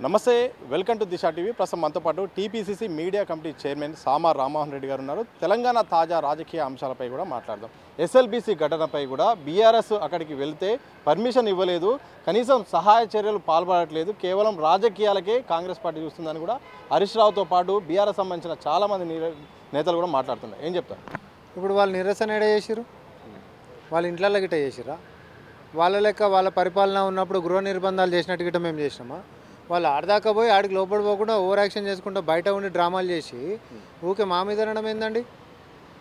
నమస్తే, welcome to Disha TV. ప్రస్తుతం మనతో పాటు టీపీసీసీ మీడియా కమిటీ చైర్మన్ సామా రామ్మోహన్ రెడ్డి గారు ఉన్నారు. తెలంగాణ తాజా రాజకీయ అంశాలపై కూడా మాట్లాడదాం. ఎస్ఎల్బీసీ ఘటనపై కూడా బీఆర్ఎస్ అక్కడికి వెళ్తే పర్మిషన్ ఇవ్వలేదు, కనీసం సహాయ చర్యలు పాల్పడట్లేదు, కేవలం రాజకీయాలకే కాంగ్రెస్ పార్టీ చూస్తుందని కూడా హరీష్ రావుతో పాటు బీఆర్ఎస్ సంబంధించిన చాలామంది నేతలు కూడా మాట్లాడుతున్నారు. ఏం చెప్తారు? ఇప్పుడు వాళ్ళు నిరసన ఎడ చేసిరు, వాళ్ళ ఇంట్లలో గిట్ట చేసిరా? వాళ్ళ లెక్క వాళ్ళ పరిపాలన ఉన్నప్పుడు గృహ నిర్బంధాలు చేసినట్టు గిట్ట మేము చేసినామా? వాళ్ళు ఆడదాకా పోయి ఆడికి లోపడి పోకుండా ఓవర్ యాక్షన్ చేసుకుంటూ బయట ఉండి డ్రామాలు చేసి ఊకే మా మీద అనడం ఏందండి?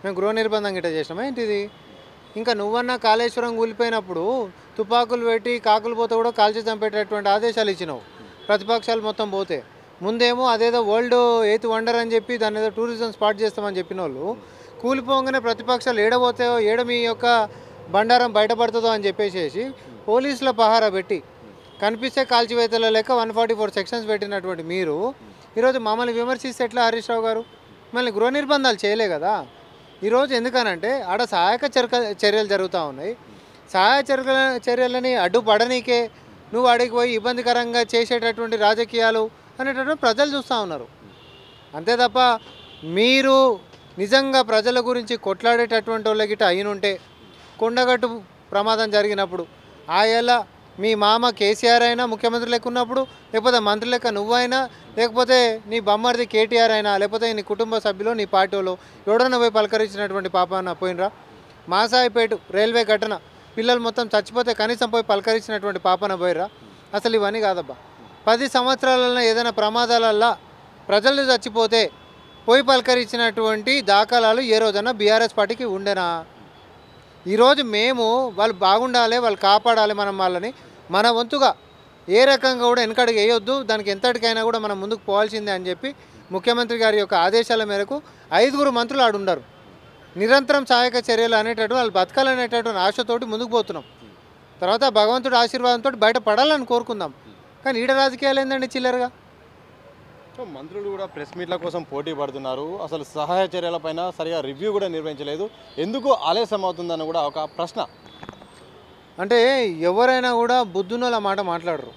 మేము గృహ నిర్బంధం గిట్ట చేసినామా ఏంటిది? ఇంకా నువ్వన్నా కాళేశ్వరం కూలిపోయినప్పుడు తుపాకులు పెట్టి కాకులు పోతే కూడా కాల్చి చంపేటటువంటి ఆదేశాలు ఇచ్చినావు ప్రతిపక్షాలు మొత్తం పోతే. ముందేమో అదేదో వరల్డ్ ఎయిత్ వండర్ అని చెప్పి దాన్ని ఏదో టూరిజం స్పాట్ చేస్తామని చెప్పిన వాళ్ళు కూలిపోగానే ప్రతిపక్షాలు ఏడబోతాయో ఏడ మీ యొక్క బండారం బయటపడుతుందో అని చెప్పేసి పోలీసుల పహారా పెట్టి కనిపిస్తే కాల్చివేతల లెక్క 144 సెక్షన్స్ పెట్టినటువంటి మీరు ఈరోజు మమ్మల్ని విమర్శిస్తే ఎట్లా హరీష్ రావు గారు? మళ్ళీ గృహ నిర్బంధాలు చేయలే కదా ఈరోజు. ఎందుకనంటే ఆడ సహాయక చర్యలు జరుగుతూ ఉన్నాయి. సహాయ చర్యలని అడ్డుపడనీకే నువ్వు అడిగి పోయి ఇబ్బందికరంగా చేసేటటువంటి రాజకీయాలు అనేటటువంటి ప్రజలు చూస్తూ ఉన్నారు. అంతే తప్ప మీరు నిజంగా ప్రజల గురించి కొట్లాడేటటువంటి వాళ్ళకిట అయినుంటే కొండగట్టు ప్రమాదం జరిగినప్పుడు ఏళ్ళ మీ మామ కేసీఆర్ అయినా ముఖ్యమంత్రి లెక్క ఉన్నప్పుడు, లేకపోతే మంత్రి లెక్క నువ్వైనా, లేకపోతే నీ బొమ్మర్ది కేటీఆర్ అయినా, లేకపోతే నీ కుటుంబ సభ్యులు నీ పార్టీలో ఎవడన్నా పోయి పలకరించినటువంటి పాపాన పోయినరా? మాసాయిపేట రైల్వే ఘటన పిల్లలు మొత్తం చచ్చిపోతే కనీసం పోయి పలకరించినటువంటి పాపన పోయిరా? అసలు ఇవన్నీ కాదబ్బా. 10 సంవత్సరాలలో ఏదైనా ప్రమాదాలల్లా ప్రజలు చచ్చిపోతే పోయి పలకరించినటువంటి దాఖలాలు ఏ రోజన్నా బీఆర్ఎస్ పార్టీకి ఉండేనా? ఈరోజు మేము వాళ్ళు బాగుండాలి, వాళ్ళు కాపాడాలి మనం వాళ్ళని, మన వంతుగా ఏ రకంగా కూడా వెనకడికి వేయొద్దు, దానికి ఎంతటికైనా కూడా మనం ముందుకు పోవాల్సిందే అని చెప్పి ముఖ్యమంత్రి గారి యొక్క ఆదేశాల మేరకు 5 మంత్రులు ఆడుండారు. నిరంతరం సహాయక చర్యలు అనేటటువంటి వాళ్ళు బతకాలనేటటువంటి ఆశతోటి ముందుకు పోతున్నాం. తర్వాత భగవంతుడి ఆశీర్వాదంతో బయట పడాలని కోరుకుందాం. కానీ ఈడ రాజకీయాలు ఏందండి చిల్లరగా? సో మంత్రులు కూడా ప్రెస్ మీట్ల కోసం పోటీ పడుతున్నారు. అసలు సహాయ చర్యలపైన సరిగా రివ్యూ కూడా నిర్వహించలేదు. ఎందుకు ఆలస్యం అవుతుందని కూడా ఒక ప్రశ్న. అంటే ఎవరైనా కూడా బుద్ధునోళ్ళ మాట మాట్లాడరు.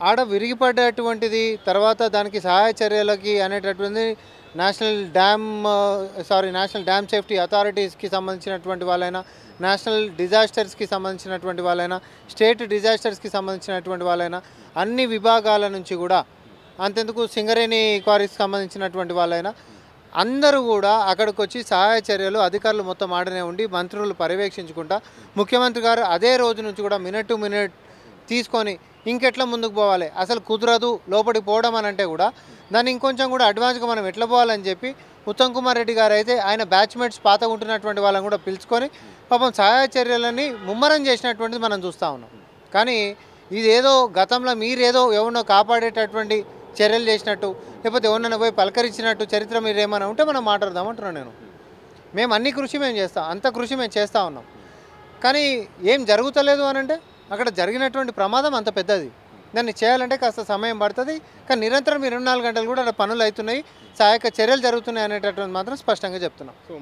ఆడ విరిగిపడ్డటువంటిది తర్వాత దానికి సహాయ చర్యలకి అనేటటువంటి నేషనల్ డ్యామ్ సేఫ్టీ అథారిటీస్కి సంబంధించినటువంటి వాళ్ళైనా, నేషనల్ డిజాస్టర్స్కి సంబంధించినటువంటి వాళ్ళైనా, స్టేట్ డిజాస్టర్స్కి సంబంధించినటువంటి వాళ్ళైనా, అన్ని విభాగాల నుంచి కూడా, అంతెందుకు సింగరేణి క్వారీస్కి సంబంధించినటువంటి వాళ్ళైనా అందరూ కూడా అక్కడికి వచ్చి సహాయ చర్యలు అధికారులు మొత్తం ఆడనే ఉండి మంత్రులు పర్యవేక్షించుకుంటా, ముఖ్యమంత్రి గారు అదే రోజు నుంచి కూడా మినిట్ టు మినిట్ తీసుకొని ఇంకెట్లా ముందుకు పోవాలి, అసలు కుదరదు లోపలికి పోవడం అని అంటే కూడా దాన్ని ఇంకొంచెం కూడా అడ్వాన్స్గా మనం ఎట్లా పోవాలని చెప్పి ఉత్తమ్ కుమార్ రెడ్డి గారు అయితే ఆయన బ్యాచ్మేట్స్ పాత ఉంటున్నటువంటి వాళ్ళని కూడా పిలుచుకొని పాపం సహాయ చర్యలని ముమ్మరం చేసినటువంటిది మనం చూస్తూ ఉన్నాం. కానీ ఇదేదో గతంలో మీరేదో ఎవరినో కాపాడేటటువంటి చర్యలు చేసినట్టు, లేకపోతే ఎవరినైనా పోయి పలకరించినట్టు చరిత్ర మీరు ఏమైనా ఉంటే మనం మాట్లాడదామంటున్నాను నేను. మేము అన్ని కృషి మేము చేస్తాం, అంత కృషి మేము చేస్తూ ఉన్నాం. కానీ ఏం జరుగుతలేదు అని అంటే అక్కడ జరిగినటువంటి ప్రమాదం అంత పెద్దది. దాన్ని చేయాలంటే కాస్త సమయం పడుతుంది. కానీ నిరంతరం 24 గంటలు కూడా పనులు అవుతున్నాయి, సహాయక చర్యలు జరుగుతున్నాయి అనేటటువంటి మాత్రం స్పష్టంగా చెప్తున్నాం. సో